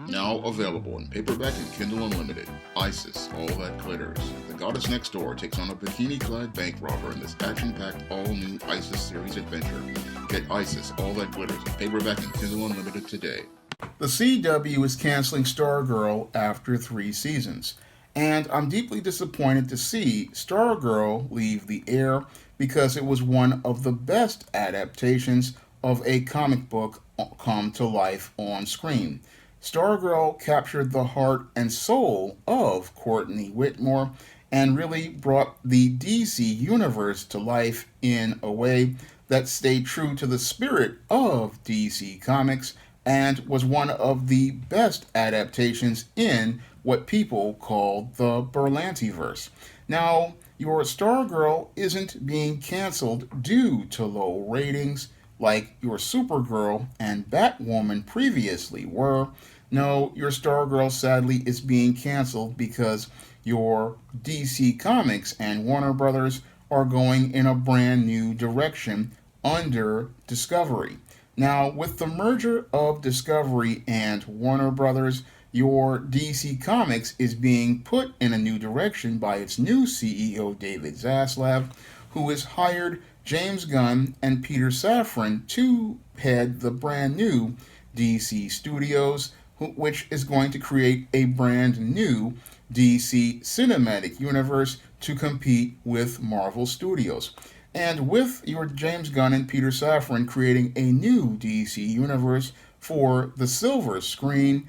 Now available in paperback and Kindle Unlimited. Isis, All That Glitters. The goddess next door takes on a bikini-clad bank robber in this action-packed all-new Isis series adventure. Get Isis, All That Glitters in paperback and Kindle Unlimited today. The CW is canceling Stargirl after 3 seasons, and I'm deeply disappointed to see Stargirl leave the air because it was one of the best adaptations of a comic book come to life on screen. Stargirl captured the heart and soul of Courtney Whitmore and really brought the DC universe to life in a way that stayed true to the spirit of DC Comics and was one of the best adaptations in what people called the Berlantiverse. Now, your Stargirl isn't being canceled due to low ratings like your Supergirl and Batwoman previously were. No, your Stargirl sadly is being canceled because your DC Comics and Warner Brothers are going in a brand new direction under Discovery. Now, with the merger of Discovery and Warner Brothers, your DC Comics is being put in a new direction by its new CEO, David Zaslav, who has hired James Gunn and Peter Safran to head the brand new DC Studios, which is going to create a brand new DC cinematic universe to compete with Marvel Studios. And with your James Gunn and Peter Safran creating a new DC universe for the silver screen,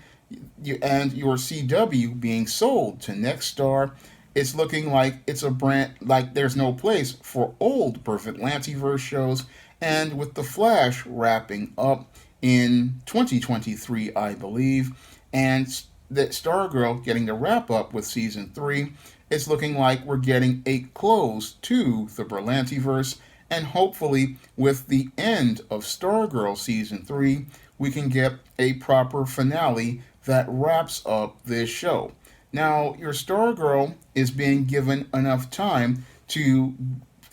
and your CW being sold to Nexstar, it's looking like it's a brand like there's no place for old Berlantiverse shows. And with The Flash wrapping up in 2023, I believe, and that Stargirl getting to wrap up with season 3, it's looking like we're getting a close to the Berlantiverse, and hopefully with the end of Stargirl season 3, we can get a proper finale that wraps up this show. Now, your Stargirl is being given enough time to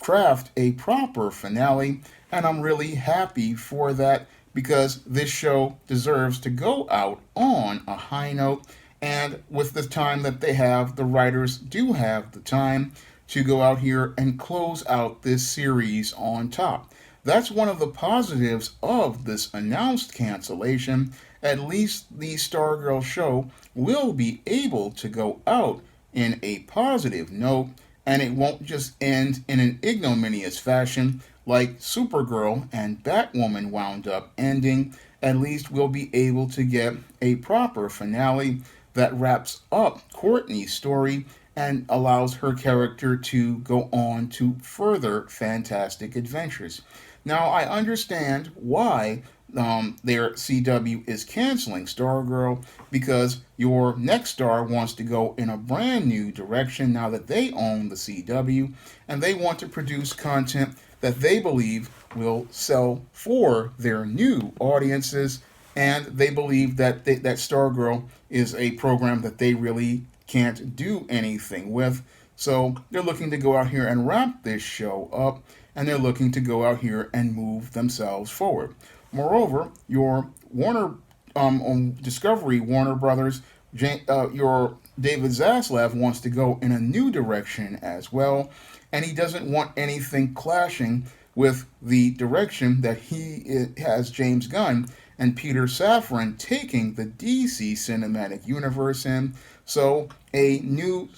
craft a proper finale, and I'm really happy for that because this show deserves to go out on a high note. And with the time that they have, the writers do have the time to go out here and close out this series on top. That's one of the positives of this announced cancellation. At least the Stargirl show will be able to go out in a positive note, and it won't just end in an ignominious fashion like Supergirl and Batwoman wound up ending. At least we'll be able to get a proper finale that wraps up Courtney's story and allows her character to go on to further fantastic adventures. Now, I understand why their CW is canceling Stargirl because your Nexstar wants to go in a brand new direction now that they own the CW, and they want to produce content that they believe will sell for their new audiences, and they believe that that Stargirl is a program that they really can't do anything with. So they're looking to go out here and wrap this show up, and they're looking to go out here and move themselves forward. Moreover, your Discovery Warner Brothers, your David Zaslav wants to go in a new direction as well, and he doesn't want anything clashing with the direction that he has James Gunn and Peter Safran taking the DC cinematic universe in. So a new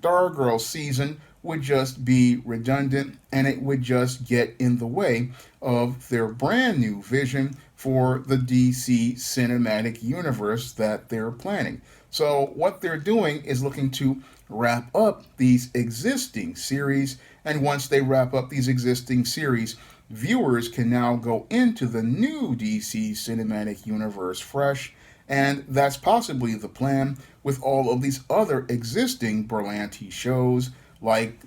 Stargirl season would just be redundant, and it would just get in the way of their brand new vision for the DC cinematic universe that they're planning. So what they're doing is looking to wrap up these existing series, and once they wrap up these existing series, viewers can now go into the new DC cinematic universe fresh, and that's possibly the plan with all of these other existing Berlanti shows like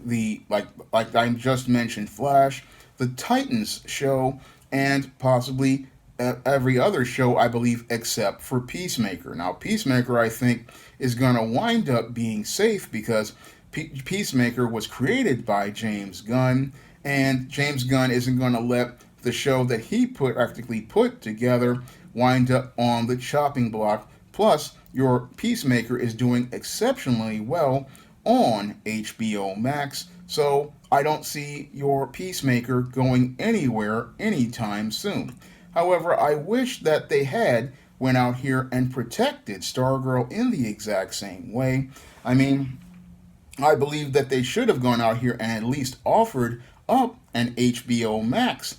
I just mentioned, Flash, the Titans show, and possibly every other show, I believe, except for Peacemaker. Now, Peacemaker, I think, is going to wind up being safe because Peacemaker was created by James Gunn, and James Gunn isn't going to let the show that he practically put together wind up on the chopping block Plus, your Peacemaker is doing exceptionally well on HBO Max, so I don't see your Peacemaker going anywhere anytime soon. However, I wish that they had went out here and protected Stargirl in the exact same way. I mean, I believe that they should have gone out here and at least offered up an HBO Max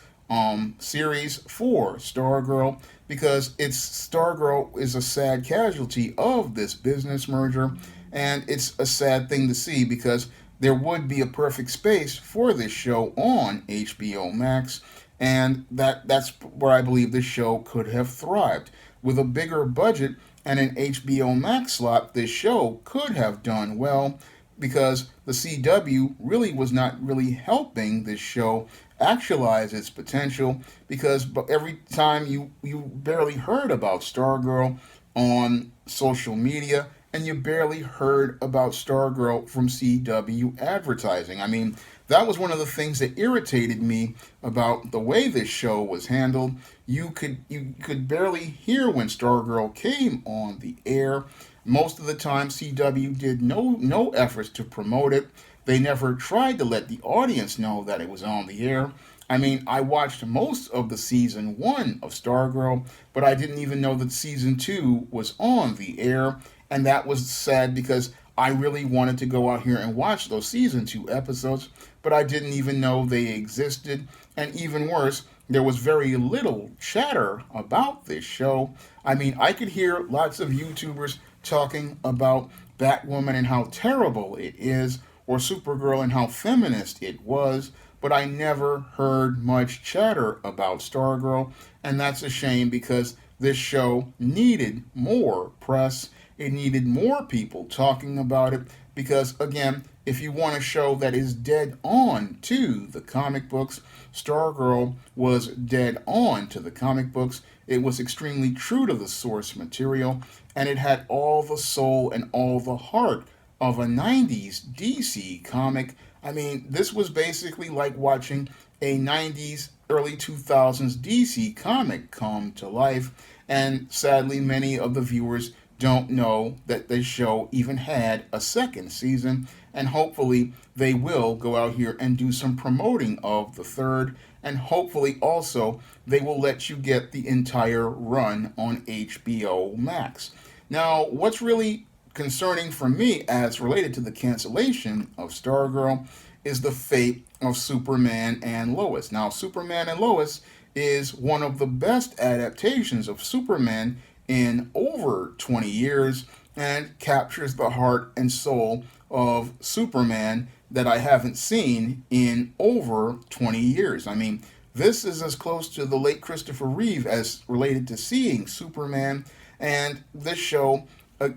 series for Stargirl, because it's Stargirl is a sad casualty of this business merger, and it's a sad thing to see because there would be a perfect space for this show on HBO Max, and that's where I believe this show could have thrived. With a bigger budget and an HBO Max slot, this show could have done well, because the CW really was not really helping this show actualize its potential, because every time you barely heard about Stargirl on social media, and you barely heard about Stargirl from CW advertising. I mean, that was one of the things that irritated me about the way this show was handled. You could barely hear when Stargirl came on the air. Most of the time, CW did no efforts to promote it. They never tried to let the audience know that it was on the air. I mean, I watched most of the season 1 of Stargirl, but I didn't even know that season 2 was on the air, and that was sad because I really wanted to go out here and watch those season 2 episodes, but I didn't even know they existed. And even worse, there was very little chatter about this show. I mean, I could hear lots of YouTubers talking about Batwoman and how terrible it is, or Supergirl and how feminist it was, but I never heard much chatter about Stargirl, and that's a shame because this show needed more press. It needed more people talking about it, because, again, if you want a show that is dead on to the comic books, Stargirl was dead on to the comic books. It was extremely true to the source material, and it had all the soul and all the heart of a 90s DC comic. I mean, this was basically like watching a 90s, early 2000s DC comic come to life, and sadly, many of the viewers don't know that this show even had a second season, and hopefully they will go out here and do some promoting of the third, and hopefully also they will let you get the entire run on HBO Max. Now, what's really concerning for me as related to the cancellation of Stargirl is the fate of Superman and Lois. Now, Superman and Lois is one of the best adaptations of Superman in over 20 years, and captures the heart and soul of Superman that I haven't seen in over 20 years. I mean, this is as close to the late Christopher Reeve as related to seeing Superman, and this show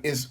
is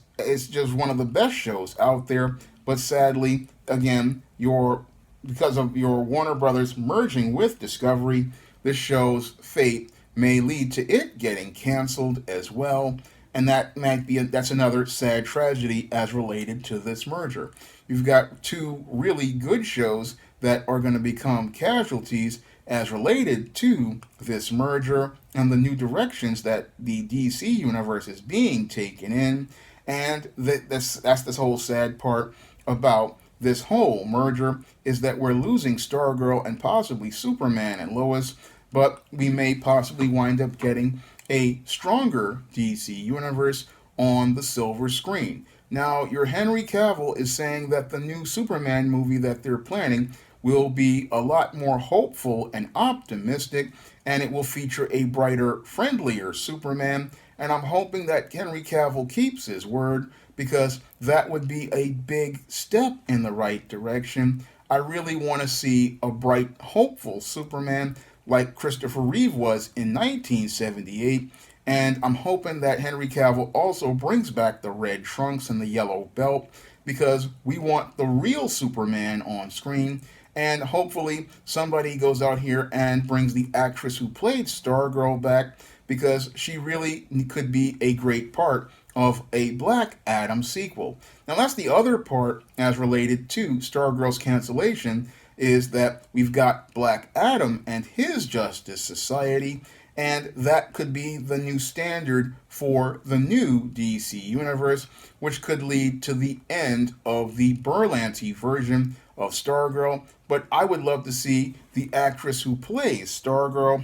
just one of the best shows out there. But sadly, again, because of your Warner Brothers merging with Discovery, this show's fate may lead to it getting canceled as well, and that's another sad tragedy as related to this merger. You've got two really good shows that are going to become casualties as related to this merger and the new directions that the DC universe is being taken in, and that's this whole sad part about this whole merger, is that we're losing Stargirl and possibly Superman and Lois, but we may possibly wind up getting a stronger DC universe on the silver screen. Now, your Henry Cavill is saying that the new Superman movie that they're planning will be a lot more hopeful and optimistic, and it will feature a brighter, friendlier Superman. And I'm hoping that Henry Cavill keeps his word, because that would be a big step in the right direction. I really want to see a bright, hopeful Superman like Christopher Reeve was in 1978, and I'm hoping that Henry Cavill also brings back the red trunks and the yellow belt, because we want the real Superman on screen, and hopefully somebody goes out here and brings the actress who played Stargirl back, because she really could be a great part of a Black Adam sequel. Now, that's the other part as related to Stargirl's cancellation, is that we've got Black Adam and his Justice Society, And that could be the new standard for the new DC universe, which could lead to the end of the Berlanti version of Stargirl. But I would love to see the actress who plays Stargirl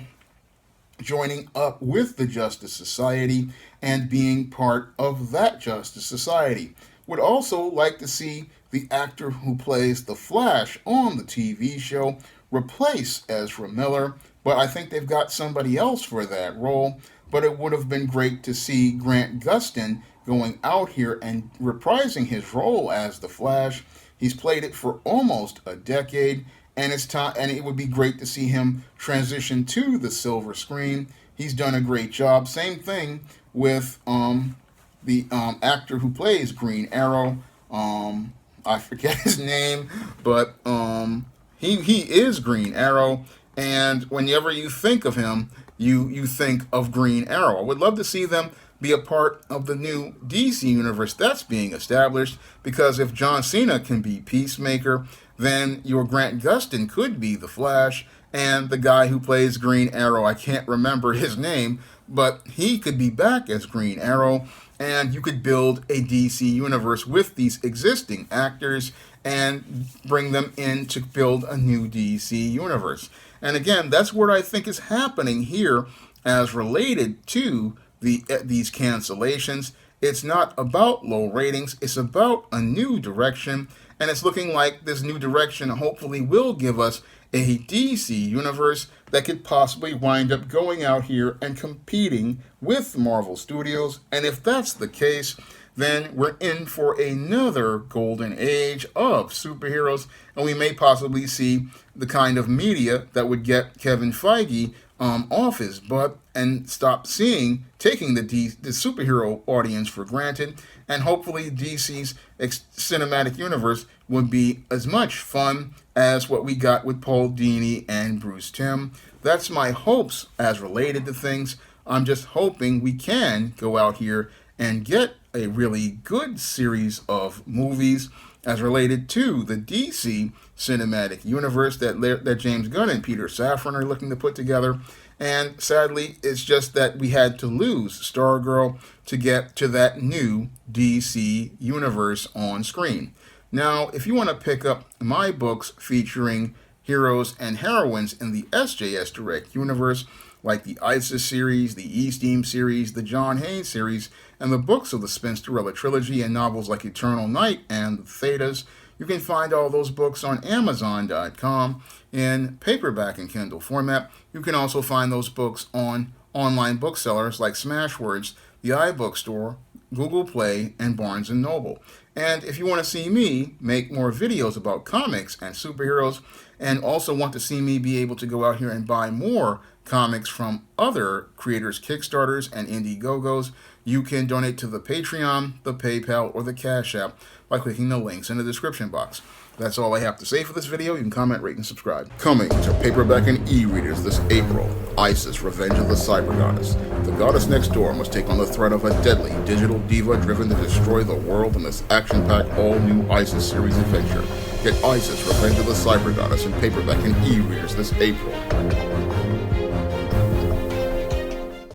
joining up with the Justice Society and being part of that Justice Society. Would also like to see the actor who plays the Flash on the TV show replace Ezra Miller, but I think they've got somebody else for that role. But it would have been great to see Grant Gustin going out here and reprising his role as the Flash. He's played it for almost a decade, and it's time, and it would be great to see him transition to the silver screen. He's done a great job. Same thing with the actor who plays Green Arrow. I forget his name, but he is Green Arrow, and whenever you think of him, you think of Green Arrow. I would love to see them be a part of the new DC universe that's being established, because if John Cena can be Peacemaker, then your Grant Gustin could be the Flash, and the guy who plays Green Arrow, I can't remember his name, but he could be back as Green Arrow, and you could build a DC universe with these existing actors and bring them in to build a new DC universe. And again, that's what I think is happening here as related to these cancellations. It's not about low ratings, it's about a new direction, and it's looking like this new direction hopefully will give us a DC universe that could possibly wind up going out here and competing with Marvel Studios. And if that's the case, then we're in for another golden age of superheroes, and we may possibly see the kind of media that would get Kevin Feige off his butt and stop taking the superhero audience for granted, and hopefully DC's cinematic universe would be as much fun as what we got with Paul Dini and Bruce Timm. That's my hopes as related to things. I'm just hoping we can go out here and get a really good series of movies as related to the DC cinematic universe that James Gunn and Peter Safran are looking to put together. And sadly, it's just that we had to lose Stargirl to get to that new DC universe on screen. Now, if you want to pick up my books featuring heroes and heroines in the SJS Direct universe, like the ISIS series, the E-Steam series, the John Hayes series, and the books of the Spinsterella trilogy and novels like Eternal Night and the Thetas, you can find all those books on Amazon.com in paperback and Kindle format. You can also find those books on online booksellers like Smashwords, the iBookstore, Google Play, and Barnes & Noble. And if you want to see me make more videos about comics and superheroes, and also want to see me be able to go out here and buy more comics from other creators' Kickstarters and Indiegogos, you can donate to the Patreon, the PayPal, or the Cash App by clicking the links in the description box. That's all I have to say for this video. You can comment, rate, and subscribe. Coming to paperback and e-readers this April, Isis, Revenge of the Cyber Goddess. The goddess next door must take on the threat of a deadly digital diva driven to destroy the world in this action-packed all-new Isis series adventure. Get Isis, Revenge of the Cyber Goddess in paperback and e-readers this April.